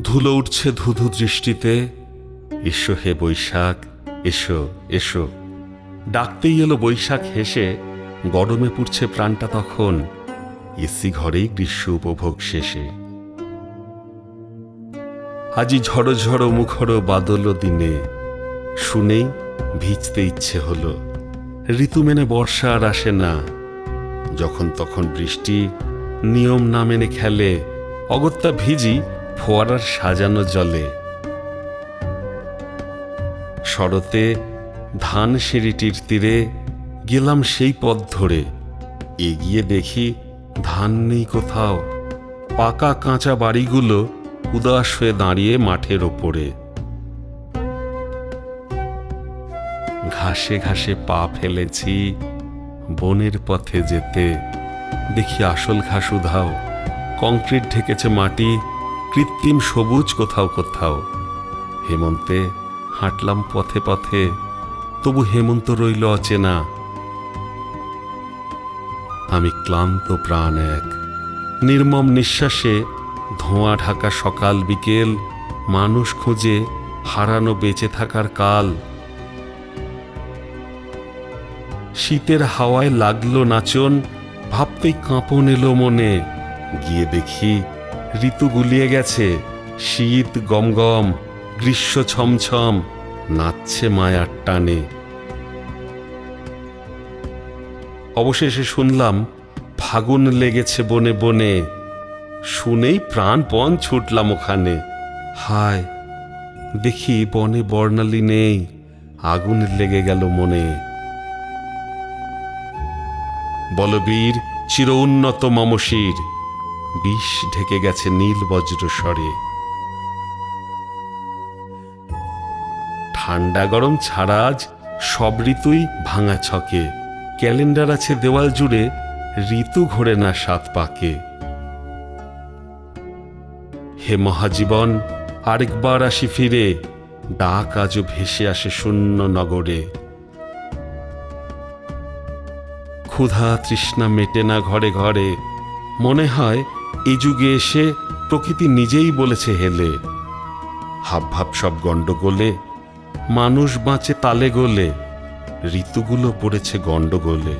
ধুলো উঠছে ধুধু দৃষ্টিতে। এসো হে বৈশাখ, এসো এসো। ডাকতেই এলো বৈশাখ হেসে। গরমে পুড়ছে প্রাণটা তখন, এসি ঘরেই গ্রীষ্ম উপভোগ শেষে। আজি ঝড়ো ঝড়ো মুখর বাদল দিনে, শুনেই ভিজতে ইচ্ছে হলো। ঋতু মেনে বর্ষা আর আসে না, যখন তখন বৃষ্টি নিয়ম না মেনে খেলে। অগত্যা ভিজি ফোয়ারার সাজানো জলে। শরতে ধান সিঁড়িটির তীরে গেলাম সেই পথ ধরে। এগিয়ে দেখি ধান নেই কোথাও, পাকা কাঁচা বাড়িগুলো উদাস হয়ে দাঁড়িয়ে মাঠের ওপরে। ঘাসে ঘাসে পা ফেলেছি বনের পথে যেতে, দেখি আসল ঘাস উধাও। কংক্রিট ঢেকেছে মাটি, কৃত্রিম সবুজ কোথাও কোথাও। হেমন্তে হাঁটলাম পথে পথে, তবু হেমন্ত রইল অচেনা। আমি ক্লান্ত প্রাণ এক, নির্মম নিঃশ্বাসে ধোঁয়া ঢাকা সকাল বিকেল। মানুষ খুঁজে হারানো বেঁচে থাকার কাল। শীতের হাওয়ায় লাগলো নাচন, ভাবতেই কাঁপন এলো মনে। গিয়ে দেখি ঋতু গুলিয়ে গেছে, শীত গমগম, গ্রীষ্ম ছমছম, নাচছে মায়ার টানে। অবশেষে শুনলাম ফাগুন লেগেছে বনে বনে, শুনেই প্রাণপণ ছুটলাম ওখানে। হায়, দেখি বনে বর্ণালী নেই, আগুন লেগে গেল মনে। বলবীর চির উন্নত মমশির, বিষ ঢেকে গেছে নীল বজ্র স্বরে। ঠান্ডা গরম ছাড়া আজ সব ঋতুই ভাঙা ছকে। ক্যালেন্ডার আছে দেওয়াল জুড়ে, ঋতু ঘোরে না সাত পাকে। হে মহাজীবন, আরেকবার আসি ফিরে, ডাক আজও ভেসে আসে শূন্য নগরে। ক্ষুধা তৃষ্ণা মেটে না ঘরে ঘরে, মনে হয় এই যুগে এসে প্রকৃতি নিজেই বলেছে হেলে। হাবভাব সব গণ্ডগোলে, মানুষ বাঁচে তালে গোলে, ঋতুগুলো পড়েছে গণ্ডগোলে।